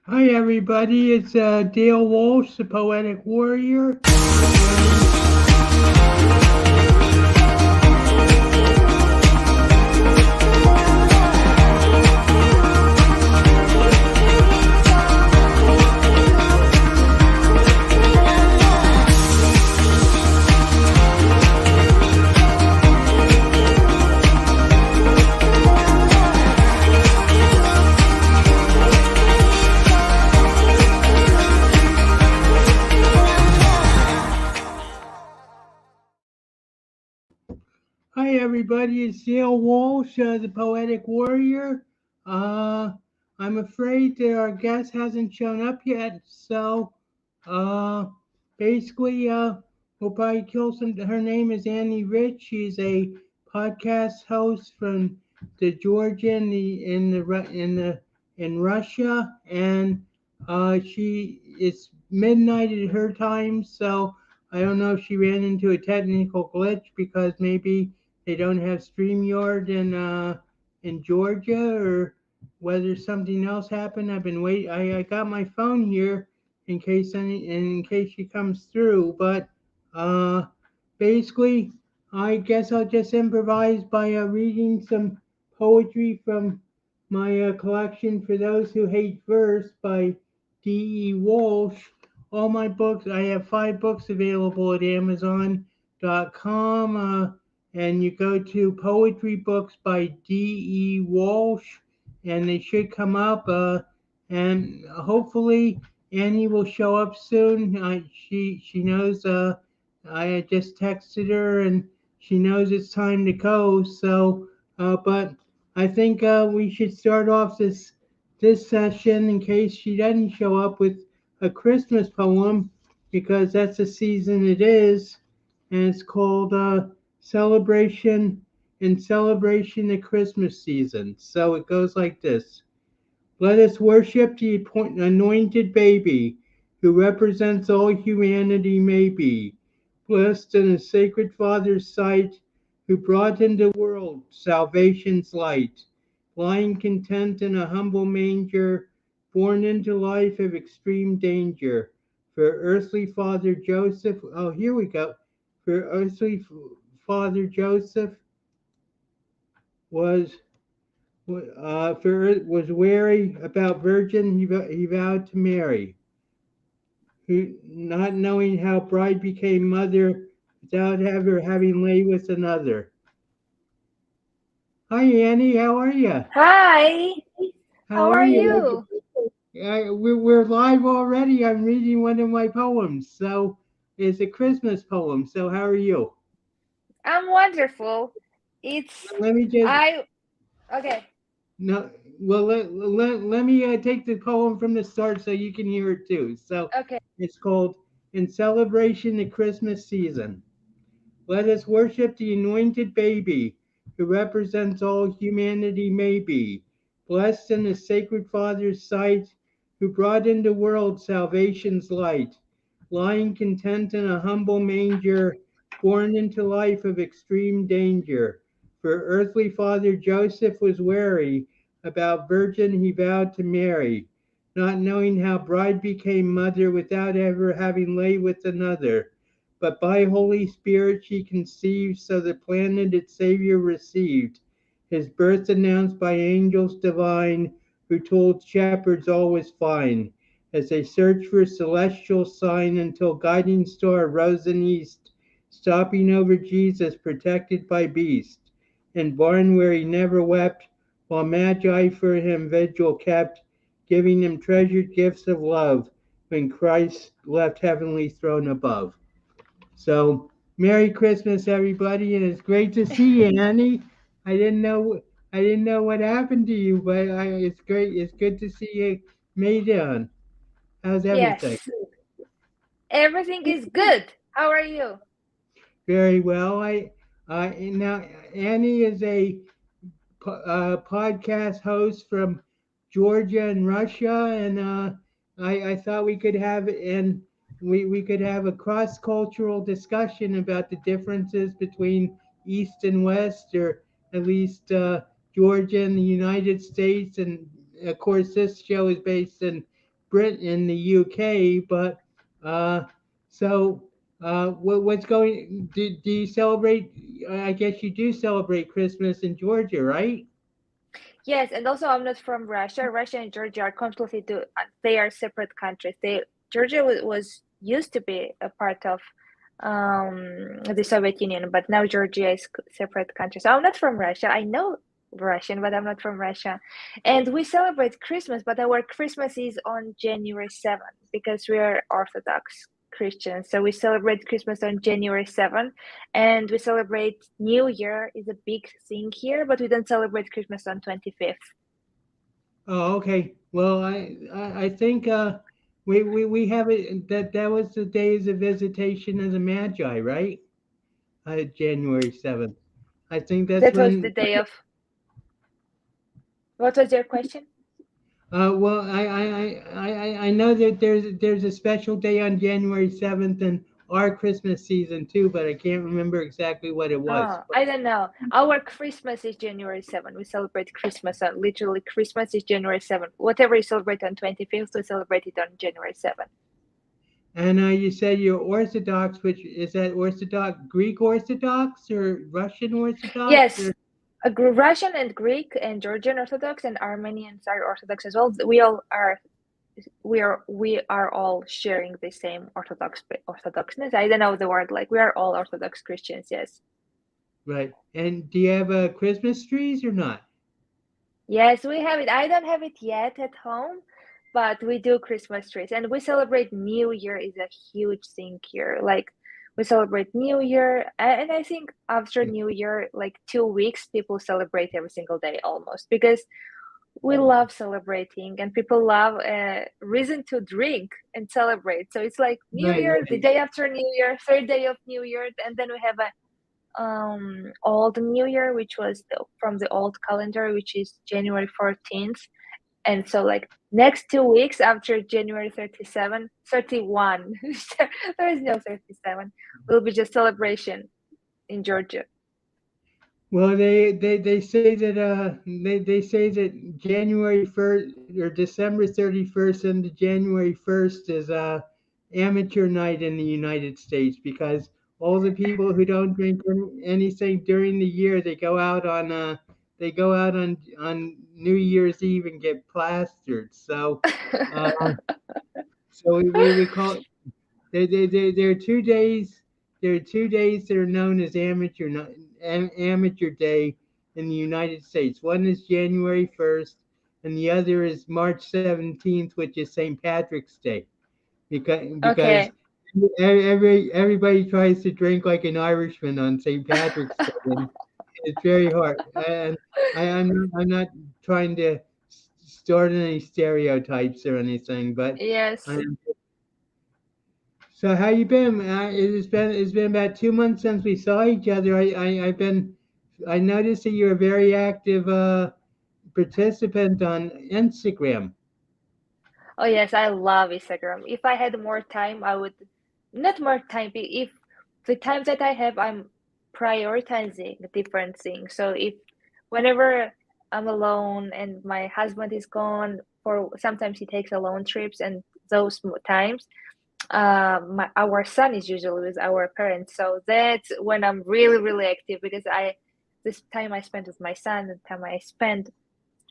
Hi, everybody. It's Dale Walsh, the Poetic Warrior. Hi, everybody. It's Dale Walsh, the Poetic Warrior. Uh, I'm afraid that our guest hasn't shown up yet, so uh, basically, we'll probably kill some. Her name is Annie Rich. She's a podcast host from the Georgia in Russia, and she it's midnight at her time, so I don't know if she ran into a technical glitch because maybe they don't have StreamYard in Georgia, or whether something else happened. I've been wait. I got my phone here in case she comes through, but uh, basically, I guess I'll just improvise by reading some poetry from my collection for those who hate verse by D.E. Walsh. All my books, I have 5 books available at Amazon.com, and you go to Poetry Books by D.E. Walsh, and they should come up, and hopefully Annie will show up soon. She knows I just texted her, and she knows it's time to go. So, but I think we should start off this session in case she doesn't show up with a Christmas poem, because that's the season it is, and it's called Celebration the Christmas Season. So it goes like this. Let us worship the anointed baby who represents all humanity may be, blessed in the sacred Father's sight, who brought into the world salvation's light, lying content in a humble manger, born into life of extreme danger. For earthly Father Joseph, oh, here we go. For earthly Father Joseph was was wary about virgin he vowed to marry, who not knowing how bride became mother without ever having lay with another. Hi Annie, how are you? Hi, How how are are you? you? We're live already. I'm reading one of my poems, so it's a Christmas poem. So how are you? I'm wonderful. It's Let me just I okay. no. Well, let me take the poem from the start so you can hear it too. So Okay. it's called "In Celebration the Christmas Season." Let us worship the anointed baby who represents all humanity may be, blessed in the sacred Father's sight, who brought into world salvation's light, lying content in a humble manger, born into life of extreme danger. For earthly Father Joseph was wary about virgin he vowed to marry, not knowing how bride became mother without ever having lay with another. But by Holy Spirit she conceived, so the planet its Savior received. His birth announced by angels divine, who told shepherds all was fine, as they searched for celestial sign until guiding star rose in east, stopping over Jesus protected by beast, and barn where he never wept, while magi for him vigil kept, giving him treasured gifts of love, when Christ left heavenly throne above. So, Merry Christmas, everybody, and it's great to see you, Annie. I didn't know what happened to you, but it's great. It's good to see you made it on. How's everything? Yes. Everything is good. How are you? Very well. Now Annie is a podcast host from Georgia and Russia, and I thought we could have we could have a cross cultural discussion about the differences between East and West, or at least Georgia and the United States, and of course this show is based in in the UK, but uh, so what's going? Do you celebrate? I guess you do celebrate Christmas in Georgia, right? Yes, and also I'm not from Russia. Russia and Georgia are completely they are separate countries. Georgia was used to be a part of the Soviet Union, but now Georgia is separate country. So I'm not from Russia. I know Russian, but I'm not from Russia. And we celebrate Christmas, but our Christmas is on January 7th because we are Orthodox Christians. So we celebrate Christmas on January 7th, and we celebrate New Year is a big thing here, but we don't celebrate Christmas on 25th. Oh, okay. Well, I think we have it that was the days of visitation of the Magi, right? January 7th. I think that's That was the when. day of. What was your question? Well, I know that there's a special day on January 7th in our Christmas season too, but I can't remember exactly what it was. Oh, I don't know. Our Christmas is January 7th. We celebrate Christmas on literally Christmas is January 7th. Whatever you celebrate on 25th, we celebrate it on January 7th. And you said you're Orthodox, which is that Orthodox Greek Orthodox or Russian Orthodox Yes, or Russian and Greek and Georgian Orthodox and Armenians are Orthodox as well. We are all sharing the same Orthodoxness. I don't know the word, like we are all Orthodox Christians, yes. right? And do you have Christmas trees or not? Yes, we have it. I don't have it yet at home, but we do Christmas trees and we celebrate New Year is a huge thing here. Like we celebrate New Year, and I think after New Year, like 2 weeks, people celebrate every single day almost because we love celebrating and people love a reason to drink and celebrate. So it's like New Right, Year, the right, day after New Year, third day of New Year, and then we have a old New Year, which was from the old calendar, which is January 14th. And so like next 2 weeks after January 37, 31, there is no 37, will be just celebration in Georgia. Well, they say that they say that January 1st or December 31st and January 1st is amateur night in the United States because all the people who don't drink anything during the year they go out on New Year's Eve and get plastered. Uh, so we call there are 2 days. There are 2 days that are known as amateur day in the United States. One is January 1st, and the other is March 17th, which is St. Patrick's Day. Because Okay. everybody tries to drink like an Irishman on St. Patrick's Day, and it's very hard. And I'm not trying to start any stereotypes or anything, but Yes. I'm so how you been? It's been about 2 months since we saw each other. I noticed that you're a very active participant on Instagram. Oh yes, I love Instagram. If I had more time, I would not more time. If the time that I have, I'm prioritizing different things. So if whenever I'm alone and my husband is gone, for sometimes he takes alone trips, and those times, our son is usually with our parents. So that's when I'm really, really active because this time I spend with my son, the time I spend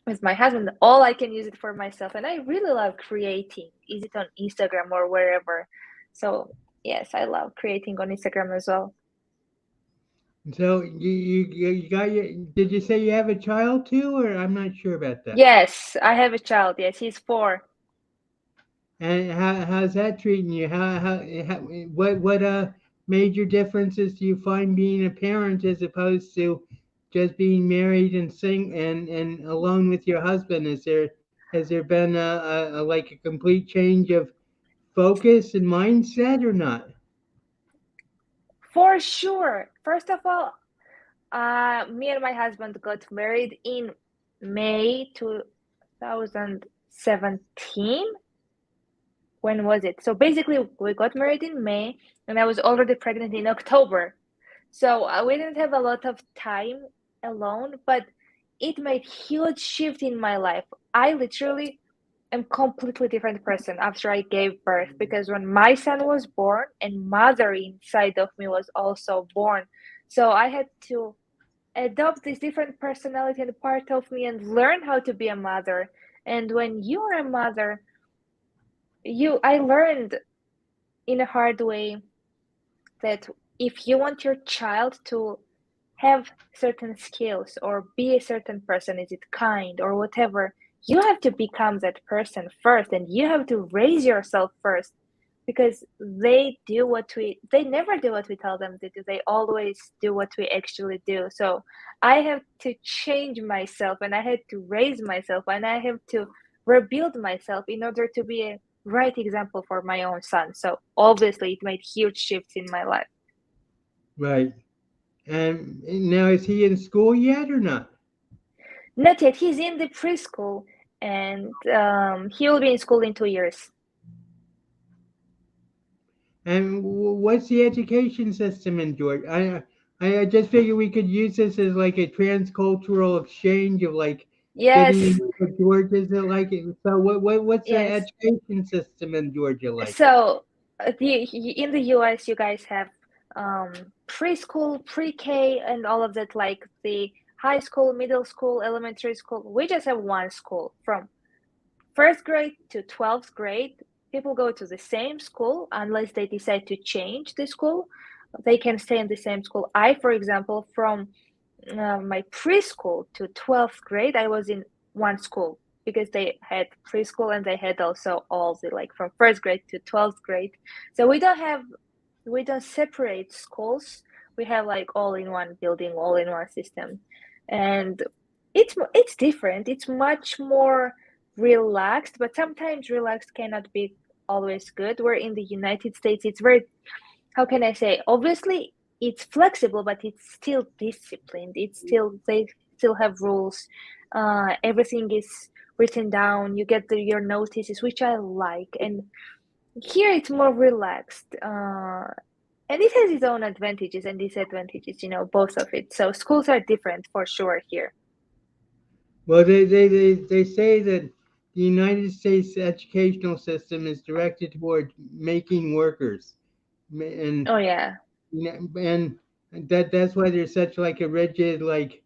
with my husband, all I can use it for myself, and I really love creating, is it on Instagram or wherever. So yes, I love creating on Instagram as well. So you got your? Did you say you have a child too, or I'm not sure about that. Yes, I have a child. Yes, he's 4. And how's that treating you? How what major differences do you find being a parent as opposed to just being married and and alone with your husband? Has there been like a complete change of focus and mindset or not? For sure. First of all, me and my husband got married in May 2017. When was it? So basically, we got married in May, and I was already pregnant in October. So we didn't have a lot of time alone, but it made huge shift in my life. I literally am completely different person after I gave birth, because when my son was born and mother inside of me was also born, so I had to adopt this different personality and part of me and learn how to be a mother. And when you are a mother, I learned in a hard way that if you want your child to have certain skills or be a certain person, is it kind or whatever, you have to become that person first, and you have to raise yourself first, because they never do what we tell them to do. They always do what we actually do. So I have to change myself, and I had to raise myself, and I have to rebuild myself in order to be a right example for my own son. So obviously it made huge shifts in my life. Right. And now is he in school yet or not? Not yet. He's in the preschool, and he will be in school in 2 years. And what's the education system in Georgia? I just figured we could use this as like a transcultural exchange of like Yes, getting into Georgia. Is it like it? So what's the yes. education system in Georgia like? So in the US, you guys have preschool, pre-K, and all of that, like the high school, middle school, elementary school. We just have one school from first grade to 12th grade. People go to the same school unless they decide to change the school. They can stay in the same school. I, for example, from my preschool to 12th grade, I was in one school because they had preschool and they had also all the like from first grade to 12th grade. So we don't separate schools. We have like all in one building, all in one system. And it's different. It's much more relaxed, but sometimes relaxed cannot be always good. We're in the United States. It's very, how can I say? Obviously, it's flexible, but it's still disciplined. They still have rules. Everything is written down. You get your notices, which I like. And here it's more relaxed. And it has its own advantages and disadvantages, both of it. So schools are different for sure here. Well, they say that the United States educational system is directed toward making workers, and Oh yeah. and that's why there's such like a rigid like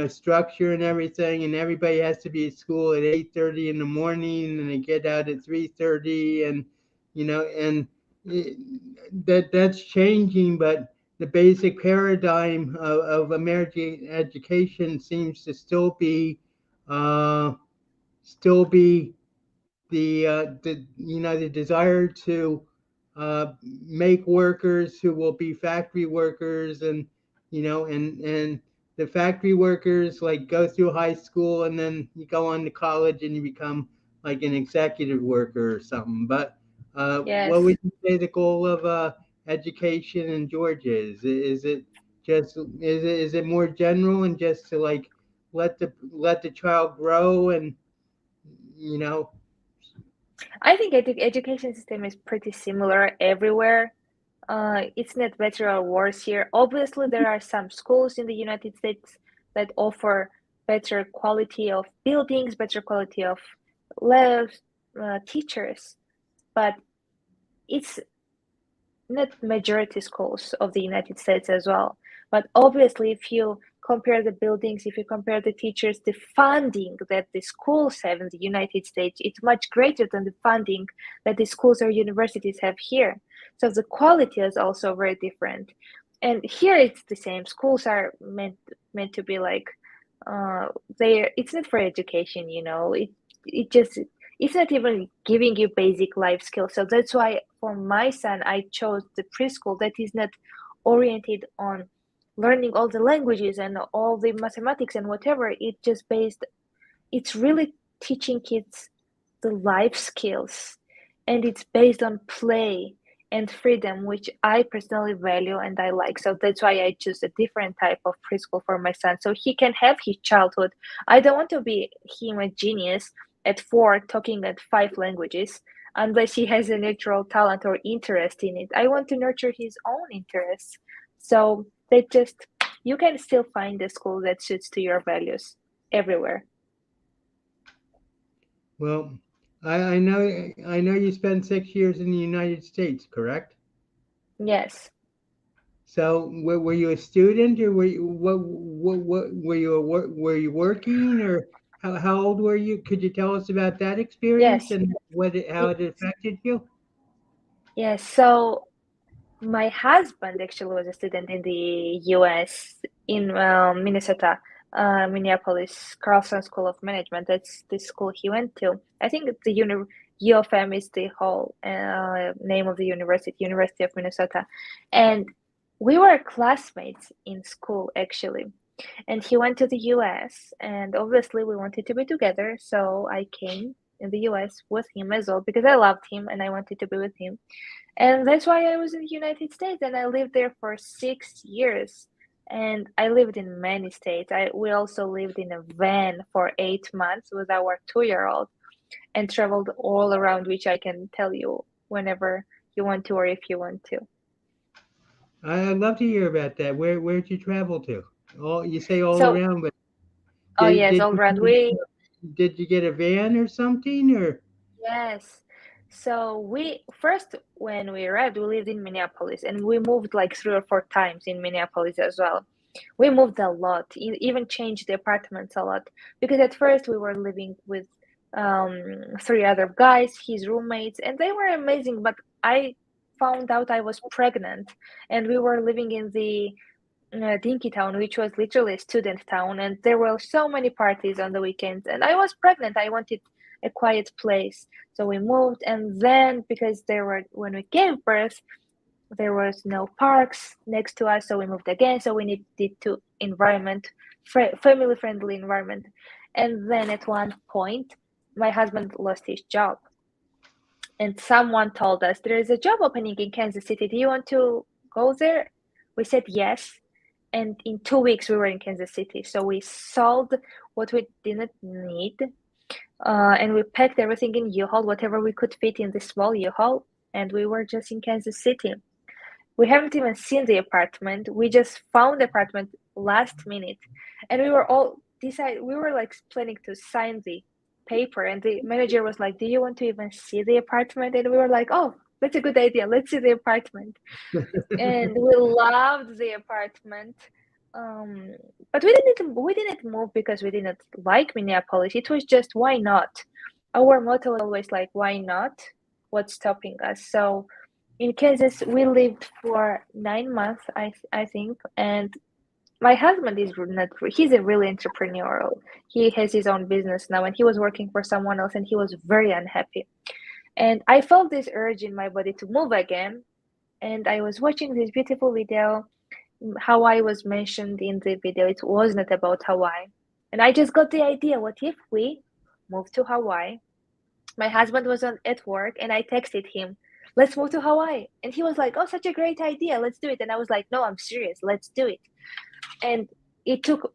structure and everything, and everybody has to be at school at 8:30 in the morning, and they get out at 3:30, and and it, that's changing, but the basic paradigm of American education seems to uh, still be the desire to make workers who will be factory workers, and and the factory workers like go through high school and then you go on to college and you become like an executive worker or something. But what Yes. would you say the goal of education in Georgia is? Is it more general and just to like let the child grow and you know I think education system is pretty similar everywhere. It's not better or worse here. Obviously, there are some schools in the United States that offer better quality of buildings, better quality of labs, teachers, but it's not majority schools of the United States as well. But obviously, if you compare the buildings, if you compare the teachers, the funding that the schools have in the United States, it's much greater than the funding that the schools or universities have here. So the quality is also very different. And here it's the same. Schools are meant to be like it's not for education, it just it's not even giving you basic life skills. So that's why for my son, I chose the preschool that is not oriented on learning all the languages and all the mathematics and whatever. It's really teaching kids the life skills, and it's based on play and freedom, which I personally value and I like. So that's why I choose a different type of preschool for my son, so he can have his childhood. I don't want to be him a genius at 4 talking at 5 languages unless he has a natural talent or interest in it. I want to nurture his own interests. So they just you can still find a school that suits to your values everywhere. well I know you spent 6 years in the United States, correct? Yes. So were you a student, or what were you working, or how old were you? Could you tell us about that experience Yes. and how it affected you? Yes. So my husband actually was a student in the US in Minnesota, Minneapolis, Carlson School of Management. That's the school he went to. I think the U of M is the whole name of the university, University of Minnesota. And we were classmates in school actually. And he went to the US, and obviously we wanted to be together. So I came in the US with him as well because I loved him and I wanted to be with him. And that's why I was in the United States and I lived there for 6 years. And I lived in many states. We also lived in a van for 8 months with our 2-year-old and traveled all around, which I can tell you whenever you want to or if you want to. I'd love to hear about that. Where'd you travel to? All you say all So, around, but oh did yes, did all you around. did you get a van or something, or? Yes. So we first when we arrived, we lived in Minneapolis and we moved like 3 or 4 times in Minneapolis as well. We moved a lot, even changed the apartments a lot because at first we were living with 3 other guys, his roommates, and they were amazing, but I found out I was pregnant and we were living in the Dinky Town, which was literally a student town, and there were so many parties on the weekends. And I was pregnant. I wanted a quiet place, so we moved. And then, because when we gave birth, there was no parks next to us, so we moved again. So we needed to family-friendly environment. And then at one point, my husband lost his job, and someone told us there is a job opening in Kansas City. Do you want to go there? We said yes. And in 2 weeks, we were in Kansas City. So we sold what we didn't need. And we packed everything in U-Haul, whatever we could fit in the small U-Haul. And we were just in Kansas City. We haven't even seen the apartment. We just found the apartment last minute. And we were all we were like planning to sign the paper. And the manager was like, do you want to even see the apartment? And we were like, oh, that's a good idea. Let's see the apartment. And we loved the apartment. Um, but we didn't move because we didn't like Minneapolis. It was just why not? Our motto was always like, why not? What's stopping us? So in Kansas, we lived for 9 months, I think, and my husband is not. He's a really entrepreneurial. He has his own business now, and he was working for someone else, and he was very unhappy. And I felt this urge in my body to move again. And I was watching this beautiful video. Hawaii was mentioned in the video. It wasn't about Hawaii. And I just got the idea, what if we move to Hawaii? My husband was at work and I texted him, let's move to Hawaii. And he was like, oh, such a great idea. Let's do it. And I was like, no, I'm serious. Let's do it. And it took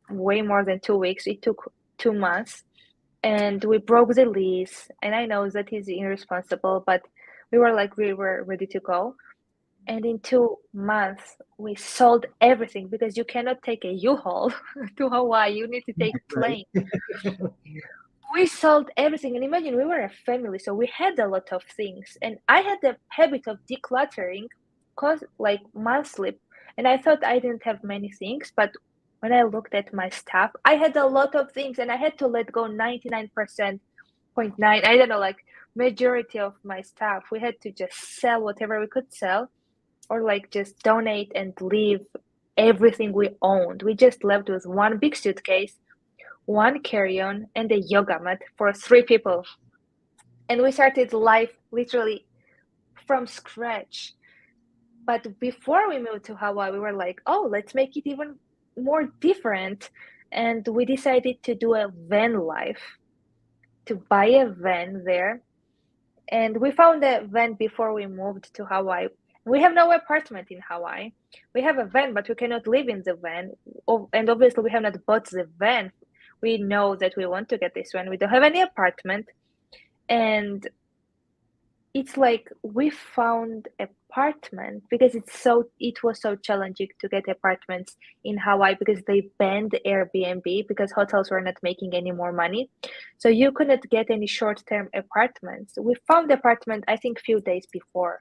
way more than 2 weeks. It took 2 months. And we broke the lease. And I know that is irresponsible, but we were ready to go. And in 2 months, we sold everything because you cannot take a U-Haul to Hawaii. You need to take Right. plane. We sold everything. And imagine we were a family, so we had a lot of things. And I had the habit of decluttering like monthly. And I thought I didn't have many things, but when I looked at my stuff, I had a lot of things and I had to let go 99.9, I don't know, like majority of my stuff. We had to just sell whatever we could sell or like just donate and leave everything we owned. We just left with one big suitcase, one carry-on, and a yoga mat for 3 people. And we started life literally from scratch. But before we moved to Hawaii, we were like, oh, let's make it even more different. And we decided to do a van life, to buy a van there. And we found a van before we moved to Hawaii. We have no apartment in Hawaii. We have a van, but we cannot live in the van. And obviously, we have not bought the van. We know that we want to get this one. We don't have any apartment. And it's like we found apartment because it was so challenging to get apartments in Hawaii because they banned Airbnb because hotels were not making any more money. So you couldn't get any short-term apartments. We found the apartment I think few days before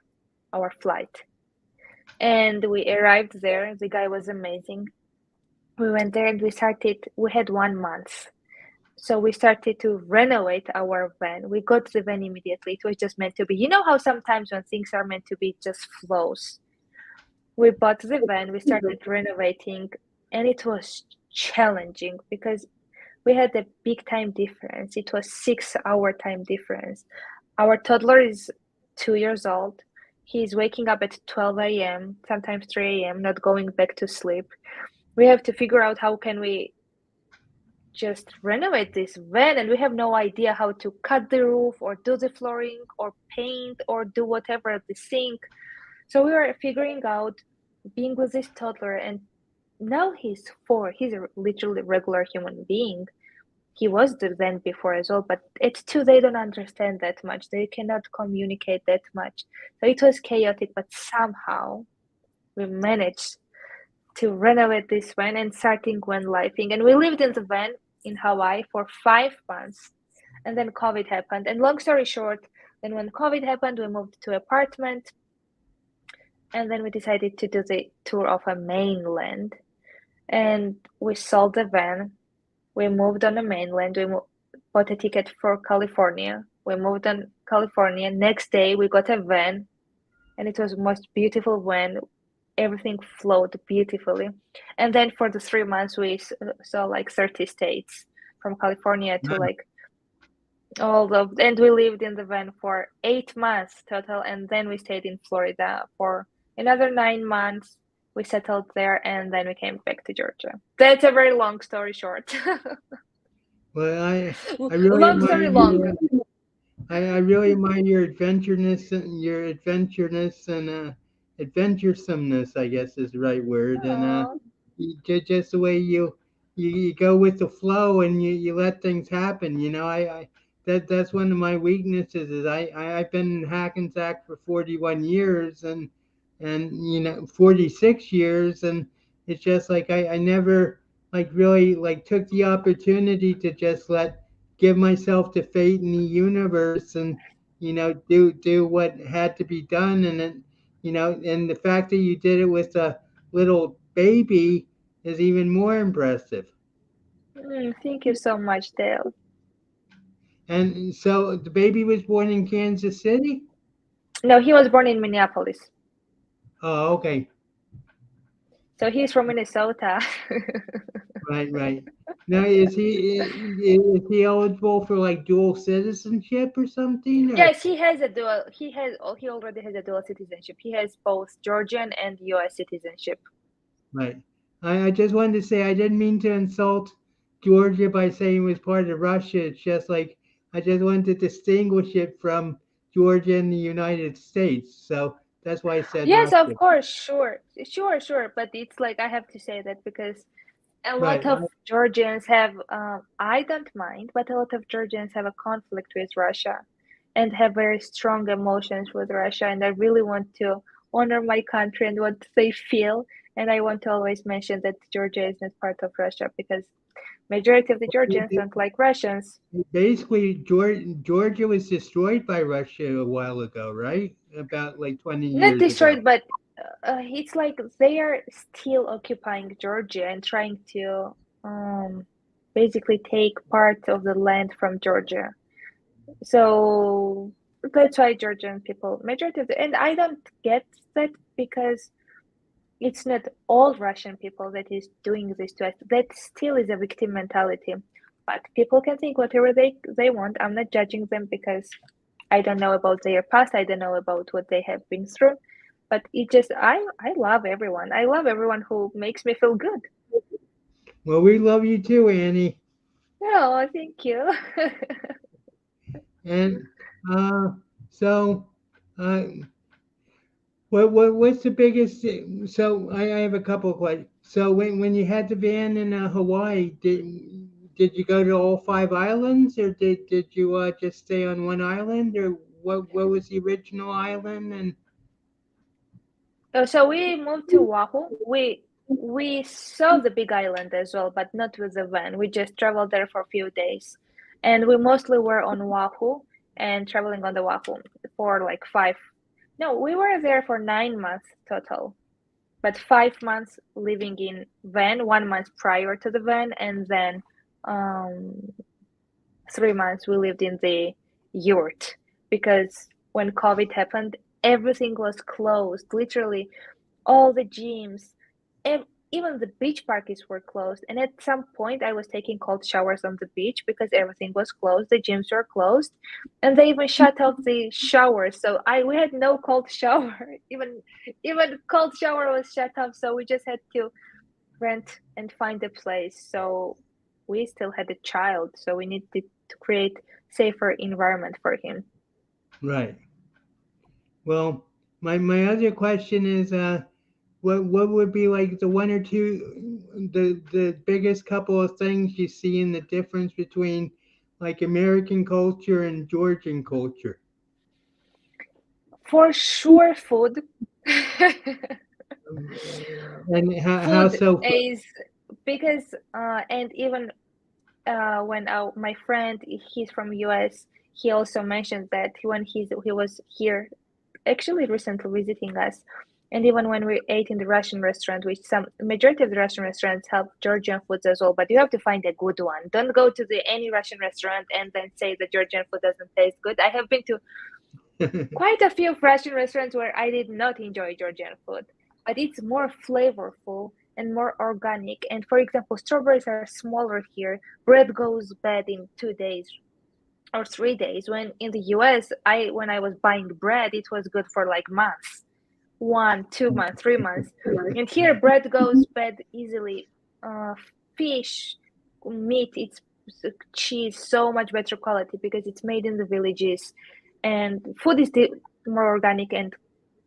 our flight. And we arrived there. The guy was amazing. We went there and we had 1 month. So we started to renovate our van. We got the van immediately. It was just meant to be. You know how sometimes when things are meant to be, it just flows. We bought the van, we started renovating, and it was challenging because we had a big time difference. It was 6 hour time difference. Our toddler is 2 years old. He's waking up at 12 a.m., sometimes 3 a.m., not going back to sleep. We have to figure out how can we just renovate this van, and we have no idea how to cut the roof or do the flooring or paint or do whatever at the sink. So we were figuring out being with this toddler, and now he's 4. He's a literally regular human being. He was then before as well, but at 2 they don't understand that much. They cannot communicate that much. So it was chaotic, but somehow we managed to renovate this van and starting van lifing. And we lived in the van in Hawaii for 5 months. And then COVID happened. And long story short, then when COVID happened, we moved to apartment. And then we decided to do the tour of a mainland. And we sold the van. We moved on the mainland. We bought a ticket for California. We moved on California. Next day, we got a van. And it was the most beautiful van. Everything flowed beautifully. And then for the 3 months, we saw like 30 states from California to like and we lived in the van for 8 months total. And then we stayed in Florida for another 9 months. We settled there and then we came back to Georgia. That's a very long story short. Well, I really Long admire story long. I really admire your adventureness and adventuresomeness, I guess is the right word. And Aww. just the way you go with the flow and you let things happen. That's one of my weaknesses. Is I've been in Hackensack for 41 years and 46 years, and it's just like I never like really like took the opportunity to just let give myself to fate in the universe and do what had to be done. And then and the fact that you did it with a little baby is even more impressive. Thank you so much, Dale. And so the baby was born in Kansas City. No, he was born in Minneapolis. Oh, okay. So he's from Minnesota. Right. Now is he eligible for like dual citizenship or something? Or Yes, he already has a dual citizenship. He has both Georgian and US citizenship. right. I just wanted to say I didn't mean to insult Georgia by saying it was part of Russia. It's just like I just wanted to distinguish it from Georgia and the United States. So that's why I said Yes, of Russia. course, sure. Sure. But it's like I have to say that because a lot Right. of Georgians have, I don't mind, but a lot of Georgians have a conflict with Russia and have very strong emotions with Russia. And I really want to honor my country and what they feel. And I want to always mention that Georgia is not part of Russia because majority of the Georgians don't like Russians. Basically, Georgia was destroyed by Russia a while ago, right? About like 20 Not years ago. destroyed, but it's like they are still occupying Georgia and trying to um, basically take part of the land from Georgia. So that's why Georgian people, majority of and I don't get that because it's not all Russian people that is doing this to us. That still is a victim mentality. But people can think whatever they want. I'm not judging them because I don't know about their past. I don't know about what they have been through. But it just I love everyone. I love everyone who makes me feel good. Well, we love you too, Annie. Oh, thank you. And uh, so, uh, what's the biggest? So I have a couple of questions. So when you had the van in Hawaii, did you go to all 5 islands, or did you just stay on one island, or what was the original island? And So we moved to Oahu. We saw the Big Island as well, but not with the van. We just traveled there for a few days, and we mostly were on Oahu and traveling on the Oahu for like five. No, we were there for 9 months total, but 5 months living in van, 1 month prior to the van, and then um, 3 months we lived in the yurt because when COVID happened, everything was closed. Literally, all the gyms, even the beach parties were closed. And at some point, I was taking cold showers on the beach because everything was closed. The gyms were closed, and they even shut off the showers. So we had no cold shower. Even cold shower was shut off. So we just had to rent and find a place. So we still had a child, so we needed to create safer environment for him. right. Well, my other question is, what would be like the one or two, the biggest couple of things you see in the difference between like American culture and Georgian culture? For sure, food. And how Food so? is because and even when my friend, he's from US, he also mentioned that when he was here actually recently visiting us, and even when we ate in the Russian restaurant, which some majority of the Russian restaurants have Georgian foods as well, but you have to find a good one. Don't go to any Russian restaurant and then say the Georgian food doesn't taste good. I have been to quite a few Russian restaurants where I did not enjoy Georgian food, but it's more flavorful and more organic. And for example, strawberries are smaller here. Bread goes bad in 2 days or 3 days. When in the US, when I was buying bread, it was good for like months, 1, 2 months, 3 months. And here, bread goes bad easily. Fish, meat, it's cheese, so much better quality because it's made in the villages, and food is more organic and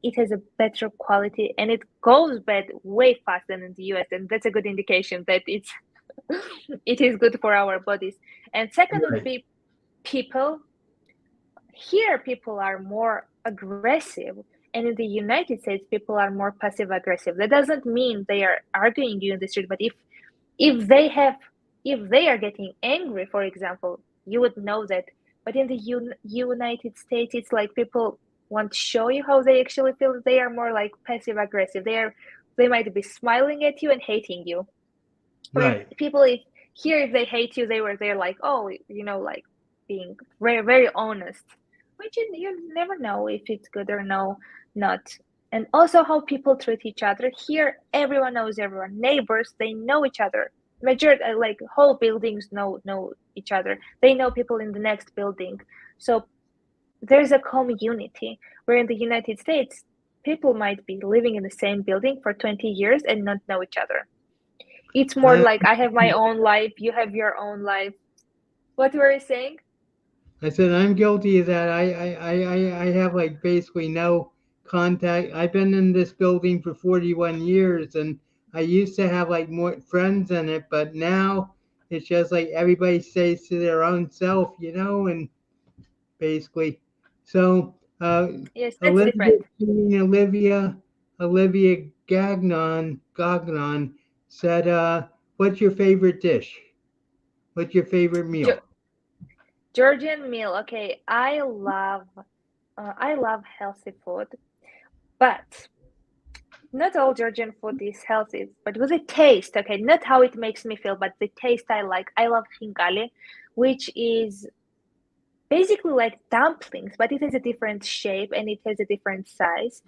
it has a better quality, and it goes bad way faster than in the US, and that's a good indication that it is good for our bodies. And second would Right. be people. Here, people are more aggressive, and in the United States, people are more passive aggressive. That doesn't mean they are arguing you in the street, but if they have if they are getting angry, for example, you would know that. But in the United States, it's like people want to show you how they actually feel. They are more like passive aggressive. They might be smiling at you and hating you. Where Right. people, if they hate you, they're like, oh, like being very, very honest, which you never know if it's good or no, not. And also how people treat each other. Here, everyone knows everyone. Neighbors, they know each other. Majority, like whole buildings know each other. They know people in the next building. So there's a community. Where in the United States, people might be living in the same building for 20 years and not know each other. It's more I, like I have my own life, you have your own life. What were you saying? I said I'm guilty of that. I have like basically no contact. I've been in this building for 41 years, and I used to have like more friends in it, but now it's just like everybody stays to their own self, and basically. So, Yes, that's Elizabeth, different. Olivia Gagnon said, "What's your favorite dish? What's your favorite meal?" Georgian meal. Okay, I love healthy food, but not all Georgian food is healthy. But with the taste, okay, not how it makes me feel, but the taste I like. I love hingali, which is basically like dumplings, but it has a different shape and it has a different size,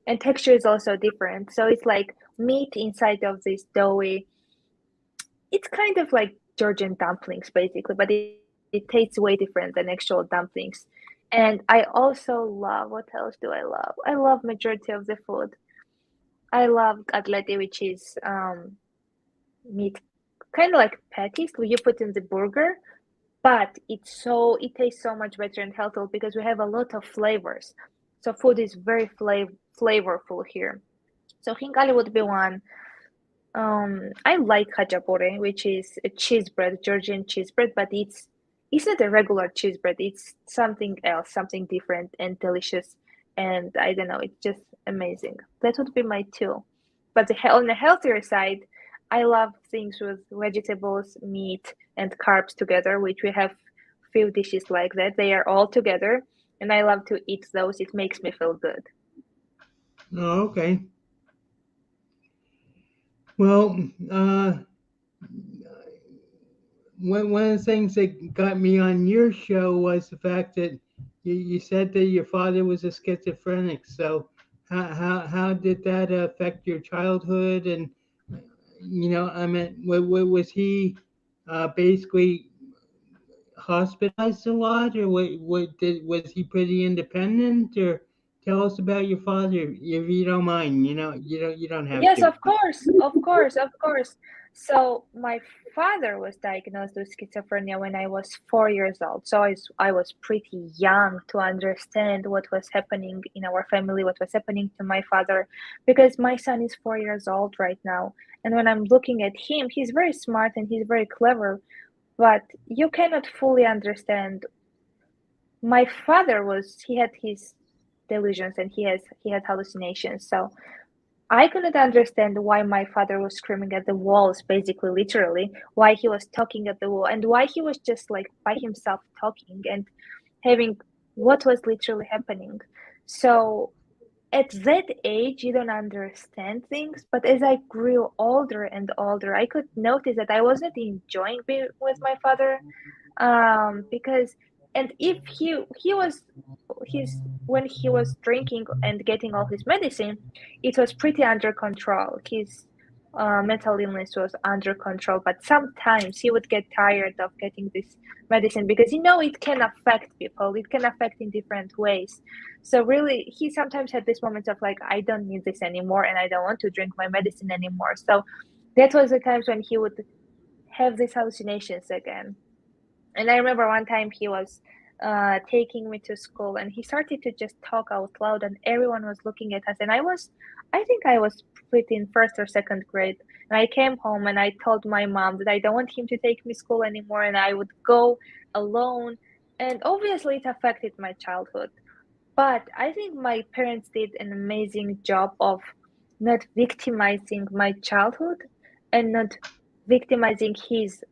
and texture is also different. So it's like meat inside of this doughy. It's kind of like Georgian dumplings basically, but it tastes way different than actual dumplings. And I also love, what else do I love? I love majority of the food. I love katleti, which is meat, kind of like patties you put in the burger, but it tastes so much better and healthy because we have a lot of flavors. So food is very flavorful here. So hingali would be one. I like khachapuri, which is a cheese bread, Georgian cheese bread, but it's not a regular cheese bread. It's something else, something different and delicious. And I don't know, it's just amazing. That would be my two. But on the healthier side, I love things with vegetables, meat, and carbs together, which we have few dishes like that. They are all together, and I love to eat those. It makes me feel good. Oh, okay. Well, one of the things that got me on your show was the fact that you said that your father was a schizophrenic. So how did that affect your childhood? And I mean, was he basically hospitalized a lot, or was he pretty independent? Or tell us about your father, if you don't mind. You don't have Yes, to. of course, of course, of course. So my father was diagnosed with schizophrenia when I was 4 years old. So I was pretty young to understand what was happening in our family, what was happening to my father, because my son is 4 years old right now. And when I'm looking at him, he's very smart and he's very clever, but you cannot fully understand. My father he had his delusions and he had hallucinations. So I couldn't understand why my father was screaming at the walls, basically, literally, why he was talking at the wall, and why he was just like by himself talking and having what was literally happening. So at that age, you don't understand things, but as I grew older and older, I could notice that I wasn't enjoying being with my father, because and if he was his when he was drinking and getting all his medicine, it was pretty under control. His mental illness was under control, but sometimes he would get tired of getting this medicine because it can affect people, it can affect in different ways. So really he sometimes had this moment of like, I don't need this anymore and I don't want to drink my medicine anymore. So that was the times when he would have these hallucinations again. And I remember one time he was taking me to school and he started to just talk out loud and everyone was looking at us. And I think I was pretty in first or second grade. And I came home and I told my mom that I don't want him to take me to school anymore and I would go alone. And obviously it affected my childhood. But I think my parents did an amazing job of not victimizing my childhood and not victimizing his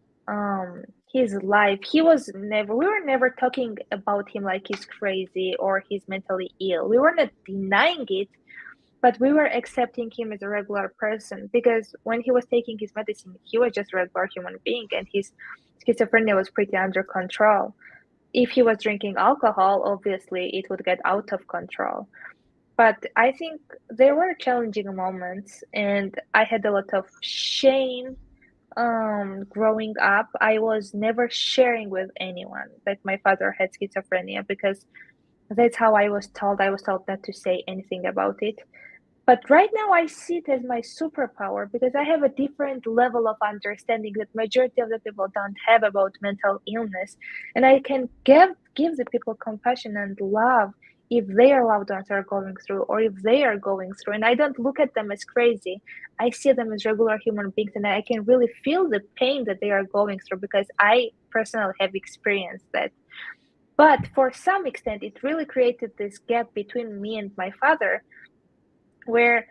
life. We were never talking about him like he's crazy or he's mentally ill. We were not denying it, but we were accepting him as a regular person because when he was taking his medicine, he was just a regular human being and his schizophrenia was pretty under control. If he was drinking alcohol, obviously it would get out of control. But I think there were challenging moments, and I had a lot of shame. Growing up, I was never sharing with anyone that my father had schizophrenia because that's how I was told. I was told not to say anything about it. But right now I see it as my superpower because I have a different level of understanding that majority of the people don't have about mental illness. And I can give the people compassion and love if their loved ones are going through or if they are going through. And I don't look at them as crazy. I see them as regular human beings and I can really feel the pain that they are going through because I personally have experienced that. But for some extent, it really created this gap between me and my father where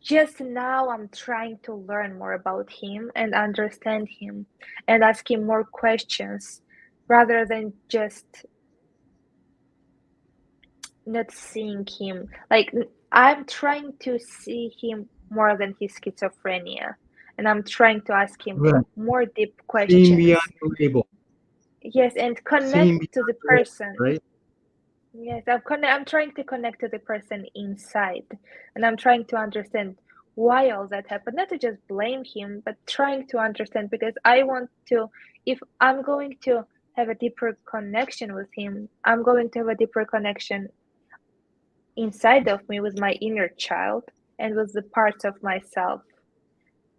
just now I'm trying to learn more about him and understand him and ask him more questions rather than just not seeing him. Like, I'm trying to see him more than his schizophrenia. And I'm trying to ask him Right. more deep Seeing beyond questions. the label. Yes, and Seeing connect to beyond the the label, person. right? Yes, I'm trying to connect to the person inside, and I'm trying to understand why all that happened. Not to just blame him, but trying to understand because I want to, if I'm going to have a deeper connection with him, I'm going to have a deeper connection inside of me with my inner child and with the parts of myself,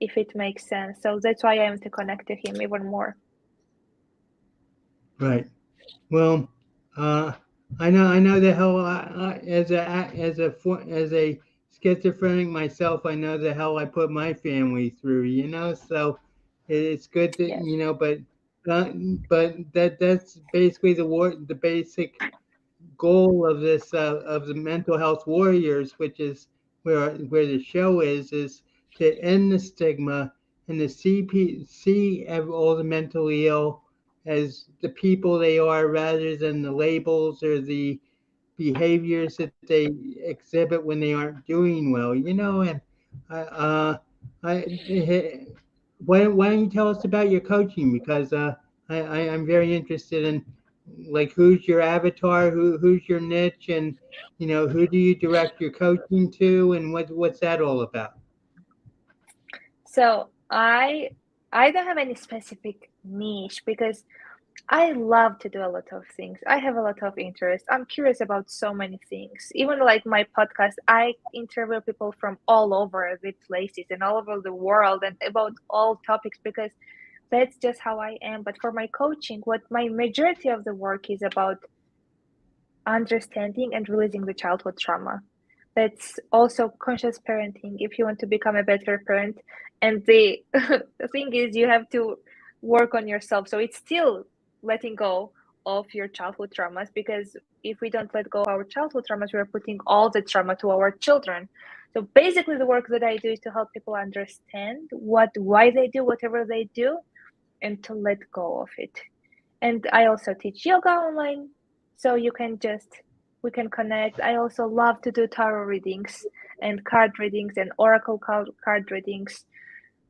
if it makes sense. So that's why I am to connect to him even more. Right. Well, uh, I know the hell. As a schizophrenic myself, I know the hell I put my family through. So it's good that Yes. but uh, but that's basically the basic goal of this of the mental health warriors, which is where the show is to end the stigma and to see all the mentally ill as the people they are rather than the labels or the behaviors that they exhibit when they aren't doing well. And I, I why don't you tell us about your coaching? Because I'm very interested in like who's your avatar, who's your niche, and who do you direct your coaching to, and what's that all about? So I don't have any specific niche because I love to do a lot of things. I have a lot of interest. I'm curious about so many things. Even like my podcast, I interview people from all over the places and all over the world and about all topics because that's just how I am. But for my coaching, what my majority of the work is about understanding and releasing the childhood trauma. That's also conscious parenting if you want to become a better parent. And the thing is, you have to work on yourself. So it's still letting go of your childhood traumas because if we don't let go of our childhood traumas, we're putting all the trauma to our children. So basically, the work that I do is to help people understand why they do whatever they do, and to let go of it. And I also teach yoga online, so you can just we can connect. I also love to do tarot readings and card readings and oracle card readings.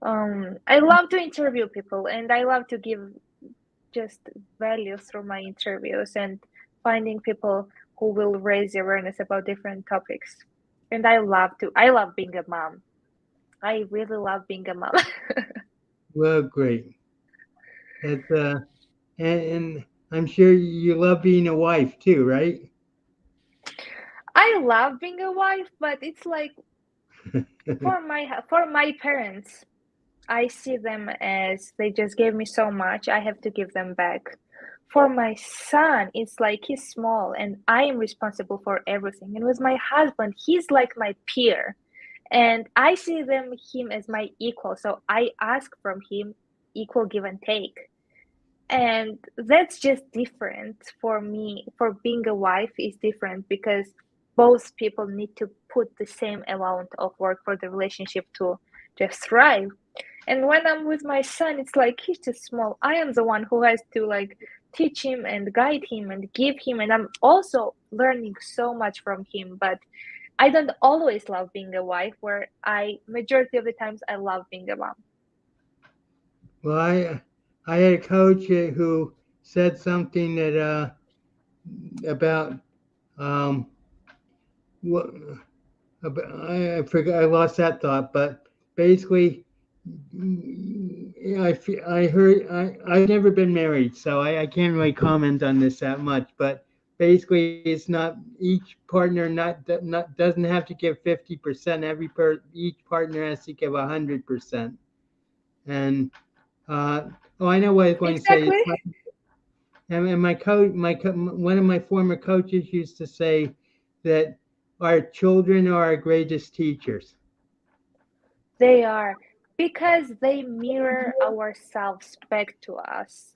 I love to interview people and I love to give just value through my interviews and finding people who will raise awareness about different topics. And I love being a mom. I really love being a mom. Well, great. That's and I'm sure you love being a wife too, right? I love being a wife, but it's like for my parents, I see them as they just gave me so much, I have to give them back. For my son, it's like he's small and I am responsible for everything. And with my husband, he's like my peer. And I see him as my equal. So I ask from him equal give and take. And that's just different for me. For being a wife is different because both people need to put the same amount of work for the relationship to just thrive. And when I'm with my son, it's like he's too small. I am the one who has to like teach him and guide him and give him. And I'm also learning so much from him. But I don't always love being a wife, where majority of the times, I love being a mom. Well, I had a coach who said something that about um what I forgot, I lost that thought, but basically I heard I've never been married, so I can't really comment on this that much. But basically, it's not each partner not doesn't have to give 50%. Each partner has to give 100%. And oh, I know what I was going to say. Exactly. And one of my former coaches used to say that our children are our greatest teachers. They are, because they mirror ourselves back to us.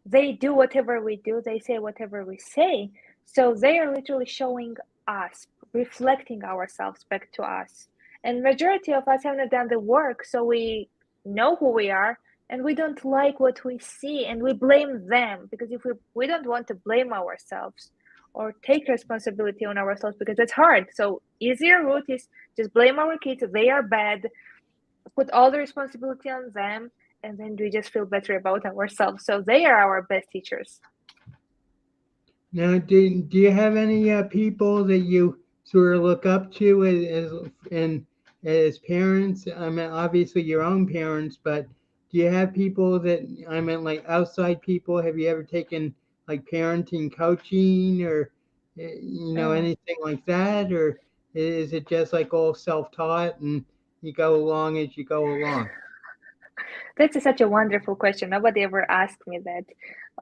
They do whatever we do, they say whatever we say. So they are literally showing us, reflecting ourselves back to us. And majority of us haven't done the work, so we know who we are and we don't like what we see and we blame them because if we don't want to blame ourselves or take responsibility on ourselves because it's hard. So easier route is just blame our kids, they are bad, put all the responsibility on them, and then we just feel better about ourselves. So they are our best teachers. Now, do you have any people that you sort of look up to as parents? I mean, obviously your own parents, but do you have people that I mean, like outside people? Have you ever taken like parenting coaching or Mm. anything like that, or is it just like all self-taught and you go along as you go along? That's such a wonderful question. Nobody ever asked me that.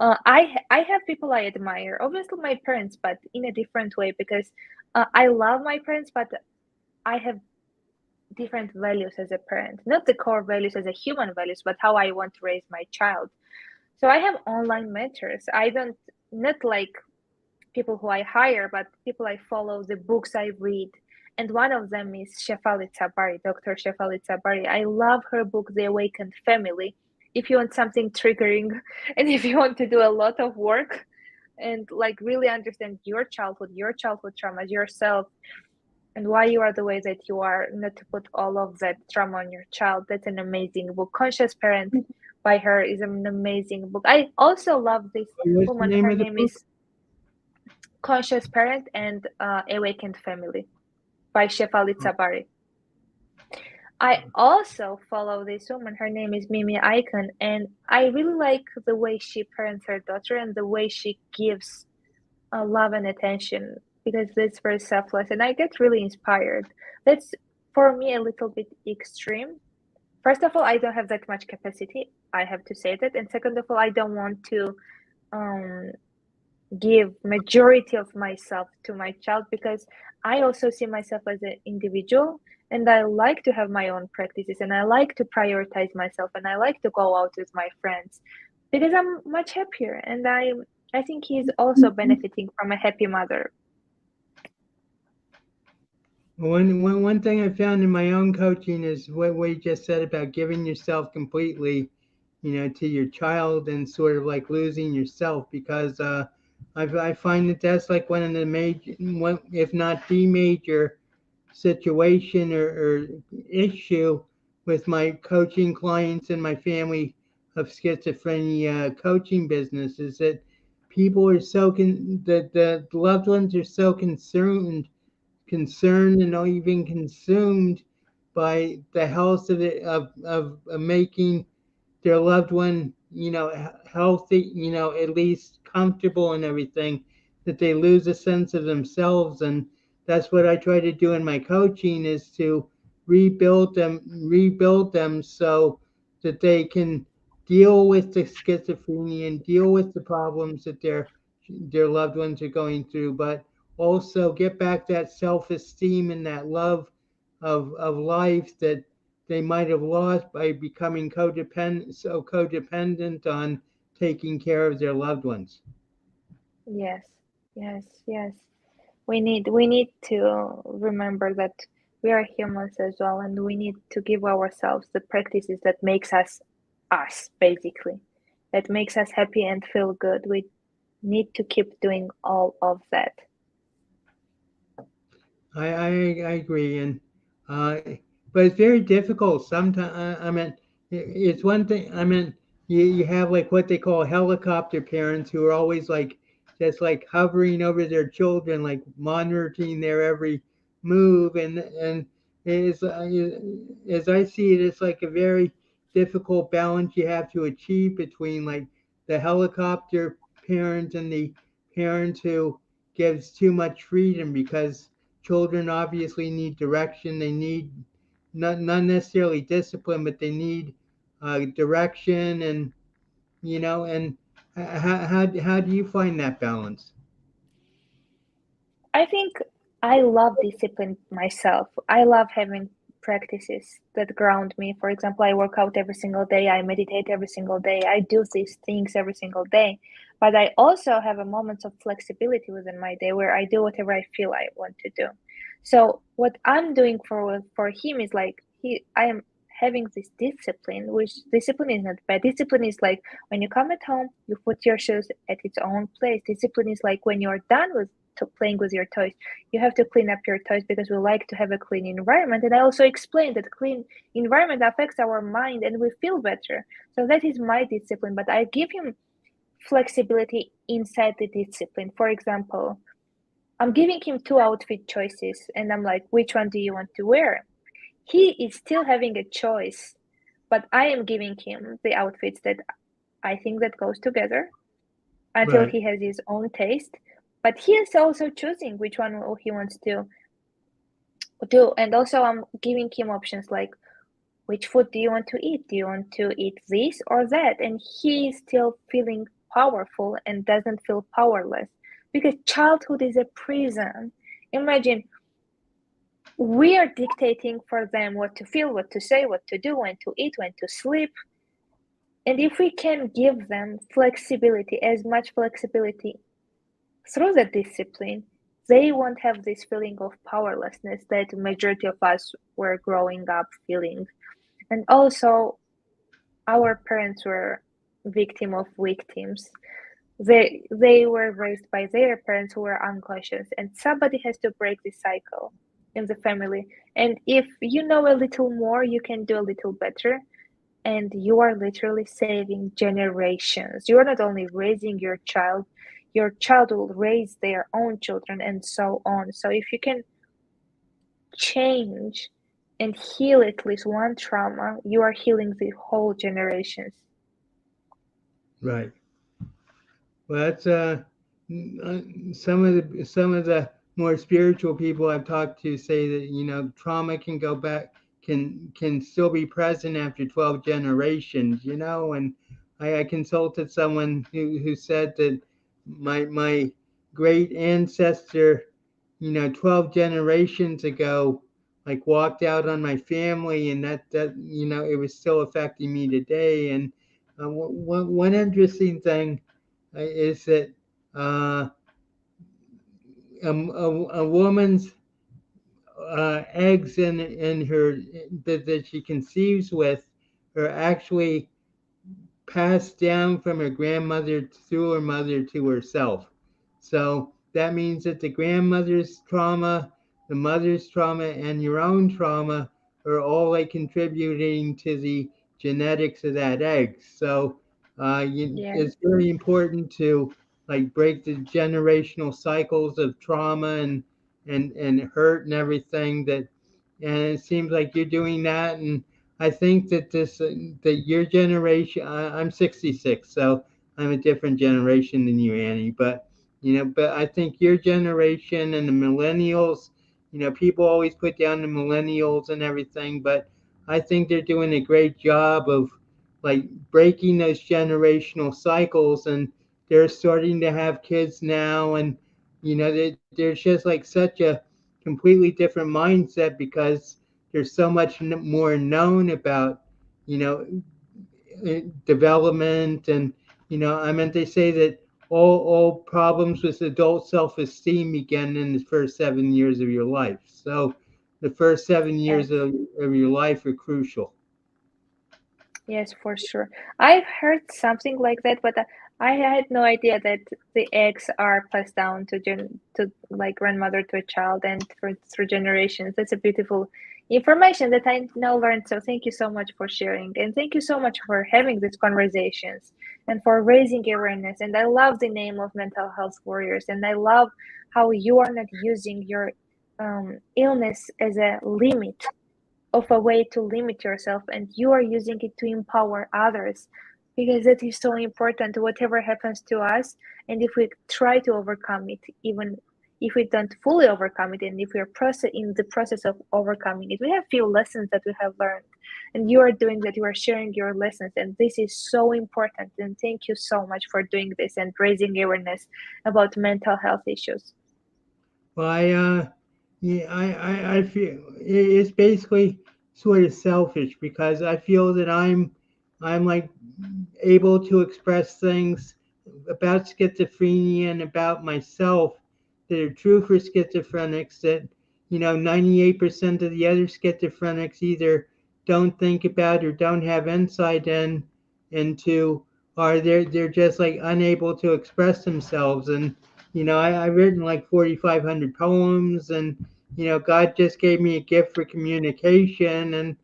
I have people I admire. Obviously, my parents, but in a different way because I love my parents, but I have different values as a parent. Not the core values as a human values, but how I want to raise my child. So I have online mentors. I don't, not like people who I hire, but people I follow, the books I read. And one of them is Shefali Tsabari, Dr. Shefali Tsabari. I love her book, The Awakened Family. If you want something triggering and if you want to do a lot of work and like really understand your childhood traumas, yourself, and why you are the way that you are, not to put all of that trauma on your child. That's an amazing book. Conscious Parent by her is an amazing book. I also love this What's the woman. name Her of the name book? is Conscious Parent and Awakened Family by Shefali Tsabari. I also follow this woman. Her name is Mimi Icon, and I really like the way she parents her daughter and the way she gives love and attention, because it's very selfless, and I get really inspired. That's for me a little bit extreme. First of all, I don't have that much capacity. I have to say that, and second of all, I don't want to um, give majority of myself to my child, because I also see myself as an individual, and I like to have my own practices, and I like to prioritize myself, and I like to go out with my friends because I'm much happier, and I think he's also benefiting from a happy mother. One thing I found in my own coaching is what you just said about giving yourself completely, to your child and sort of like losing yourself, because I find that that's like one of the major, one, if not the major situation or issue with my coaching clients and my family of schizophrenia coaching business, is that people are that the loved ones are so concerned and even consumed by the health of making their loved one, healthy, at least comfortable and everything, that they lose a sense of themselves. And that's what I try to do in my coaching, is to rebuild them so that they can deal with the schizophrenia and deal with the problems that their loved ones are going through, but also get back that self-esteem and that love of life that they might have lost by becoming codependent on taking care of their loved ones. Yes, yes, yes. We need to remember that we are humans as well, and we need to give ourselves the practices that makes us basically, that makes us happy and feel good. We need to keep doing all of that. I agree, and uh, but it's very difficult sometimes. I mean, it's one thing. I mean, you have like what they call helicopter parents, who are always like just like hovering over their children, like monitoring their every move, and it's, as I see it, it's like a very difficult balance you have to achieve between like the helicopter parent and the parent who gives too much freedom, because children obviously need direction. They need not necessarily discipline, but they need direction, and and how do you find that balance? I think I love discipline myself. I love having practices that ground me. For example, I work out every single day, I meditate every single day, I do these things every single day. But I also have a moments of flexibility within my day where I do whatever I feel I want to do. So what I'm doing for him is like I am having this discipline, which discipline is not bad. Discipline is like when you come at home, you put your shoes at its own place. Discipline is like when you're done with to playing with your toys, you have to clean up your toys, because we like to have a clean environment. And I also explained that clean environment affects our mind and we feel better. So that is my discipline, but I give him flexibility inside the discipline. For example, I'm giving him two outfit choices and I'm like, which one do you want to wear? He is still having a choice, but I am giving him the outfits that I think that goes together until Right. he has his own taste. But he is also choosing which one he wants to do. And also, I'm giving him options like, which food do you want to eat? Do you want to eat this or that? And he is still feeling powerful and doesn't feel powerless, because childhood is a prison. Imagine we are dictating for them what to feel, what to say, what to do, when to eat, when to sleep. And if we can give them flexibility, as much flexibility through the discipline, they won't have this feeling of powerlessness that majority of us were growing up feeling. And also, our parents were victim of victims. They were raised by their parents who were unconscious, and somebody has to break this cycle in the family. And if you know a little more, you can do a little better, and you are literally saving generations. You are not only raising your child will raise their own children, and so on. So if you can change and heal at least one trauma, you are healing the whole generations. Right. Well, that's some of the more spiritual people I've talked to say that trauma can go back, can still be present after 12 generations. And I consulted someone who said that my great ancestor, 12 generations ago, like walked out on my family, and that it was still affecting me today. And one interesting thing is that uh, a woman's eggs in her that she conceives with are actually passed down from her grandmother through her mother to herself. So that means that the grandmother's trauma, the mother's trauma, and your own trauma are all like contributing to the genetics of that egg. So Yeah. it's very important to like break the generational cycles of trauma and hurt and everything that. And it seems like you're doing that, and I think that that your generation. I'm 66, so I'm a different generation than you, Annie. But I think your generation and the millennials. People always put down the millennials and everything, but I think they're doing a great job of like breaking those generational cycles, and they're starting to have kids now, and there's just like such a completely different mindset because there's so much more known about you know development. And I meant they say that all problems with adult self-esteem begin in the first 7 years of your life. So the first seven Yes. years of your life are crucial. Yes, for sure. I've heard something like that, but I had no idea that the eggs are passed down to like grandmother to a child and through generations. That's a beautiful information that I now learned. So thank you so much for sharing, and thank you so much for having these conversations and for raising awareness. And I love the name of Mental Health Warriors, and I love how you are not using your illness as a limit of a way to limit yourself, and you are using it to empower others, because that is so important. Whatever happens to us, and if we try to overcome it, even if we don't fully overcome it, and if we are in the process of overcoming it, we have few lessons that we have learned, and you are doing that. You are sharing your lessons, and this is so important. And thank you so much for doing this and raising awareness about mental health issues. Well, yeah, I feel it's basically sort of selfish because I feel that I'm like able to express things about schizophrenia and about myself that are true for schizophrenics that 98% of the other schizophrenics either don't think about or don't have insight into, or they're just like unable to express themselves. And I've written like 4,500 poems, and God just gave me a gift for communication. And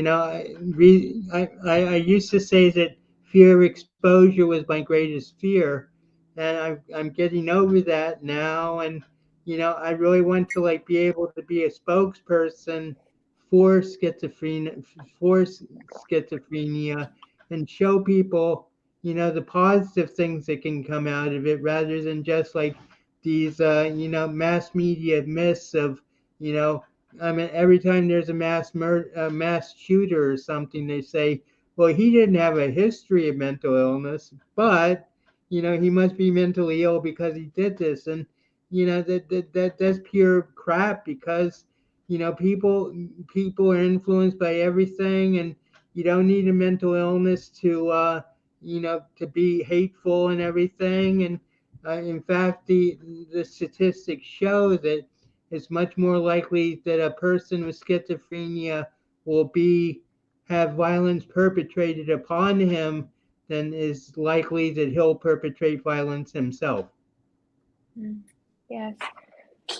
I used to say that fear of exposure was my greatest fear, and I'm getting over that now. And I really want to like be able to be a spokesperson for schizophrenia, for schizophrenia, and show people the positive things that can come out of it, rather than just like these mass media myths of you know I mean, every time there's a mass shooter or something, they say, well, he didn't have a history of mental illness, but he must be mentally ill because he did this. And that's pure crap, because people are influenced by everything. And you don't need a mental illness to to be hateful and everything. And in fact, the statistics show that it's much more likely that a person with schizophrenia will be have violence perpetrated upon him than is likely that he'll perpetrate violence himself. Mm. Yes.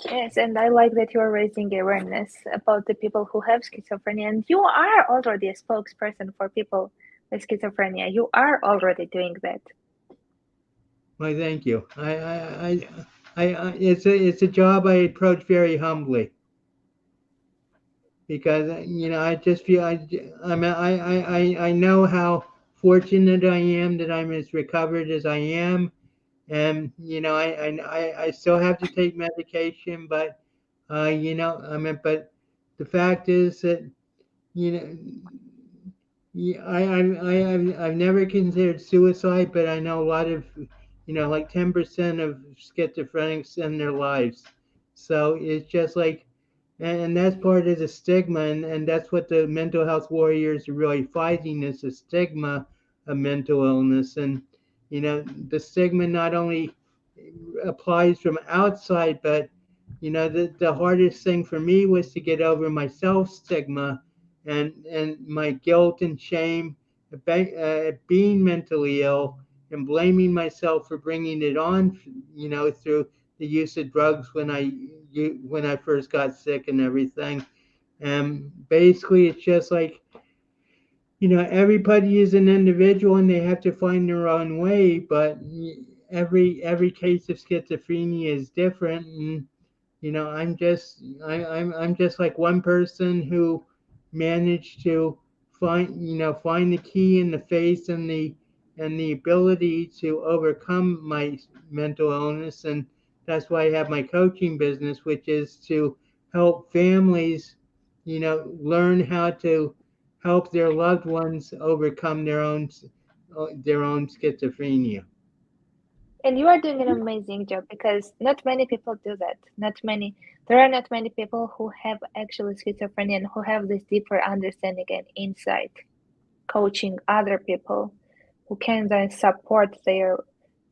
Yes, and I like that you are raising awareness about the people who have schizophrenia, and you are already a spokesperson for people with schizophrenia. You are already doing that. Why, thank you. It's a job I approach very humbly because I just feel I know how fortunate I am that I'm as recovered as I am, and I still have to take medication, but but the fact is that you know I've never considered suicide, but I know a lot of, like 10% of schizophrenics end their lives. So it's just like, and that's part of the stigma, and that's what the mental health warriors are really fighting is the stigma of mental illness. And, the stigma not only applies from outside, but, the hardest thing for me was to get over my self stigma and my guilt and shame being mentally ill and blaming myself for bringing it on, through the use of drugs when I first got sick and everything. And basically, it's just like, everybody is an individual and they have to find their own way, but every case of schizophrenia is different. And I'm just like one person who managed to find the key in the face and the ability to overcome my mental illness. And that's why I have my coaching business, which is to help families learn how to help their loved ones overcome their own schizophrenia. And you are doing an amazing job because not many people do that. There are not many people who have actually schizophrenia and who have this deeper understanding and insight, coaching other people who can then support their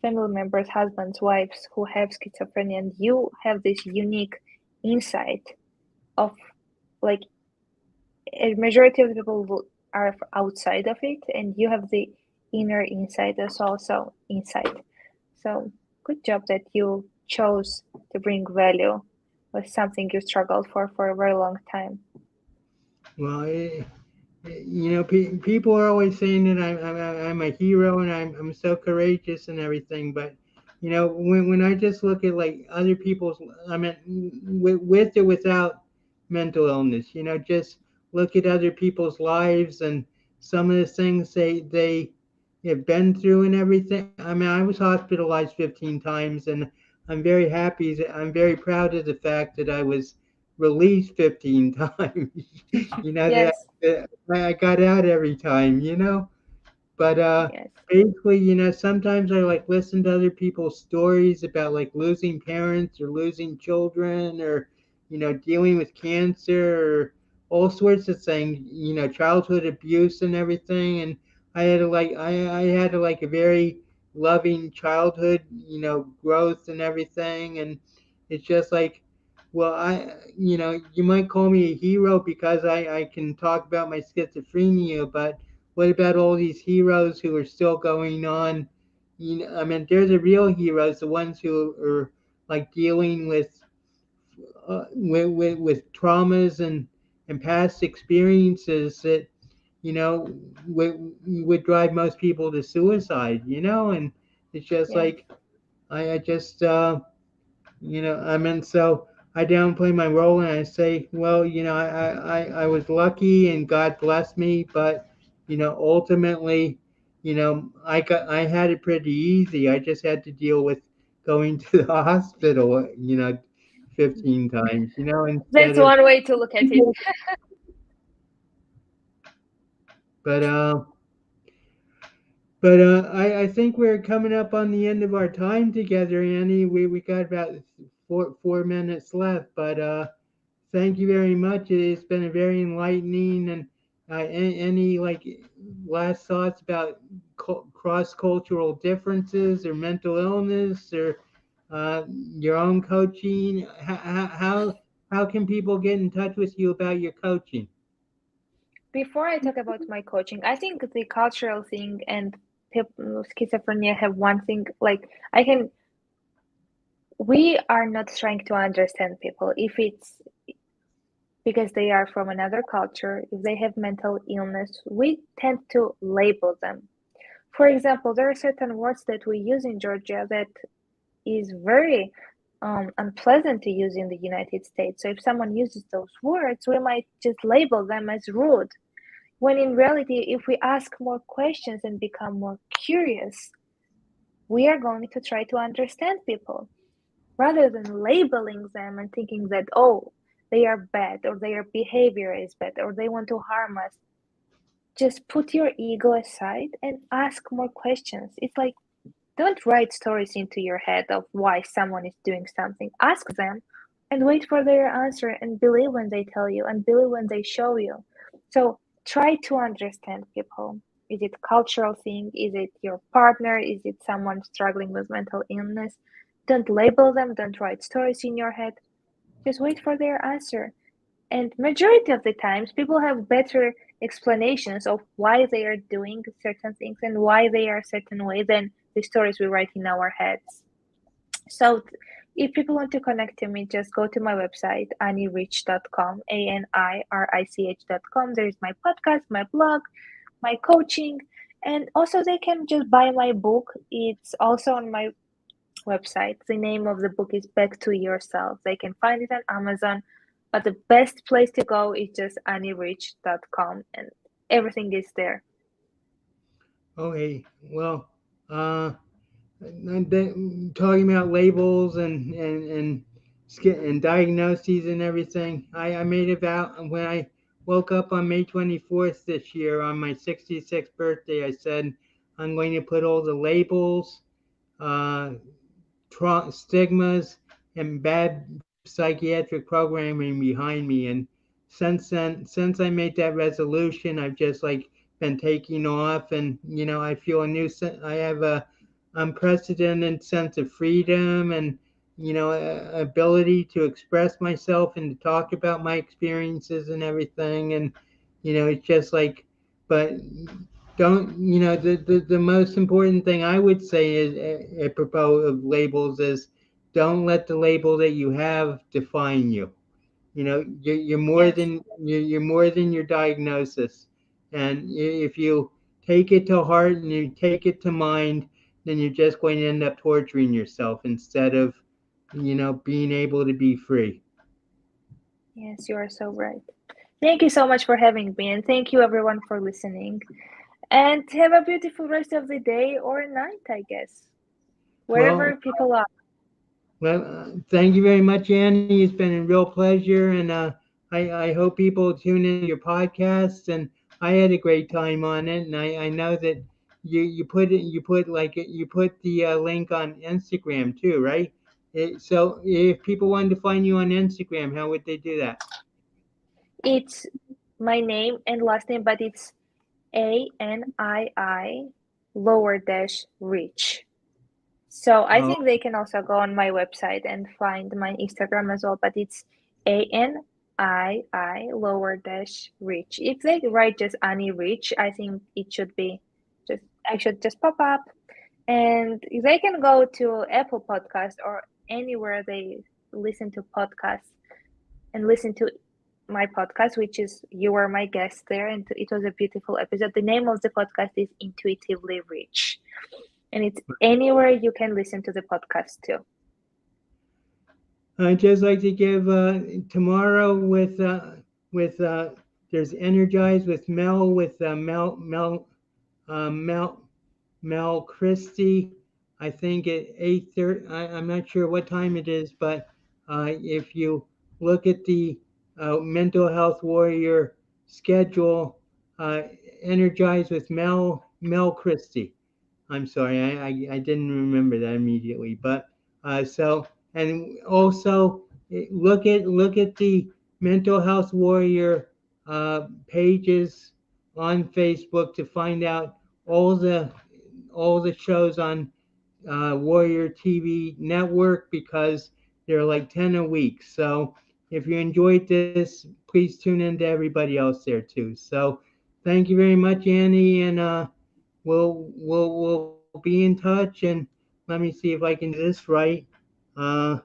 family members, husbands, wives who have schizophrenia. And you have this unique insight of, like, a majority of the people are outside of it, and you have the inner insight as also inside. So good job that you chose to bring value with something you struggled for a very long time. Well, people are always saying that I'm a hero and I'm so courageous and everything, but when I just look at like other people's, I mean, with or without mental illness, just look at other people's lives and some of the things they have been through and everything. I mean, I was hospitalized 15 times, and I'm very proud of the fact that I was released 15 times. That Yes, I got out every time, But yes, basically, sometimes I like listen to other people's stories about like losing parents or losing children or dealing with cancer or all sorts of things, childhood abuse and everything. And I had like a very loving childhood, growth and everything. And it's just like, well, you might call me a hero because I can talk about my schizophrenia, but what about all these heroes who are still going on? I mean, they're the real heroes, the ones who are like dealing with traumas and past experiences that would drive most people to suicide. And it's just yes. like I just I mean, so I downplay my role and I say, well, I was lucky and God blessed me, but ultimately, I had it pretty easy. I just had to deal with going to the hospital, 15 times, instead That's of, one way to look at it. but I think we're coming up on the end of our time together, Annie. We got about 4 minutes left, but thank you very much. It's been a very enlightening any like last thoughts about cross cultural differences or mental illness or your own coaching? How can people get in touch with you about your coaching? Before I talk about my coaching, I think the cultural thing and people with schizophrenia have one thing like I can we are not trying to understand people. If it's because they are from another culture, if they have mental illness, we tend to label them. For example, there are certain words that we use in Georgia that is very unpleasant to use in the United States. So if someone uses those words, we might just label them as rude. When in reality, if we ask more questions and become more curious, we are going to try to understand people rather than labeling them and thinking that, oh, they are bad or their behavior is bad or they want to harm us. Just put your ego aside and ask more questions. It's like, don't write stories into your head of why someone is doing something. Ask them and wait for their answer and believe when they tell you and believe when they show you. So try to understand people. Is it cultural thing? Is it your partner? Is it someone struggling with mental illness? Don't label them. Don't write stories in your head. Just wait for their answer. And majority of the times, people have better explanations of why they are doing certain things and why they are a certain way than the stories we write in our heads. So if people want to connect to me, just go to my website, anirich.com, ANIRICH.com. There's my podcast, my blog, my coaching, and also they can just buy my book. It's also on my website. The name of the book is Back to Yourself. They can find it on Amazon, but the best place to go is just anirich.com and everything is there. Okay, well, talking about labels and diagnoses and everything. I made a vow when I woke up on May 24th this year on my 66th birthday. I said I'm going to put all the labels, uh, stigmas, and bad psychiatric programming behind me. And since I made that resolution, I've just like been taking off, and I feel a new I have a unprecedented sense of freedom and ability to express myself and to talk about my experiences and everything. And it's just like, but don't the most important thing I would say is apropos of labels is don't let the label that you have define you. You're more Yes. than you're more than your diagnosis. And if you take it to heart and you take it to mind, then you're just going to end up torturing yourself instead of being able to be free. Yes, you are so right. Thank you so much for having me, and thank you everyone for listening. And have a beautiful rest of the day or night, I guess, Well, wherever people are. thank you very much, Annie. It's been a real pleasure, and I hope people tune into your podcast. And I had a great time on it, and I know that you put the link on Instagram too, right? So if people wanted to find you on Instagram, how would they do that? It's my name and last name, but it's ANII lower dash reach. So I Oh, think they can also go on my website and find my Instagram as well, but it's ANII lower dash reach. If they write just Annie Rich, I think it should be just I should just pop up and they can go to Apple Podcast or anywhere they listen to podcasts and listen to my podcast, which is You Were My Guest there, and it was a beautiful episode. The name of the podcast is Intuitively Rich, and it's anywhere you can listen to the podcast too. I'd just like to give tomorrow with there's Energize with Mel with Mel Mel Christie. I think at 8:30. I'm not sure what time it is, but if you look at the Mental Health Warrior schedule, uh, Energize with Mel Christie. I'm sorry, I didn't remember that immediately, but so and also look at the Mental Health Warrior pages on Facebook to find out all the all the shows on Warrior TV network because there are like 10 a week. So if you enjoyed this, please tune in to everybody else there too. So thank you very much, Annie, and we'll be in touch. And let me see if I can do this right. Uh,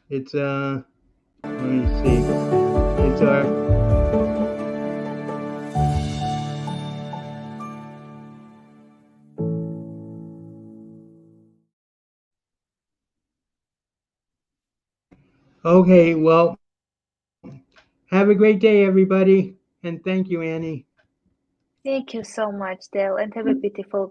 it's let me see. It's our okay. Well, have a great day, everybody, and thank you, Annie. Thank you so much, Dale, and have a beautiful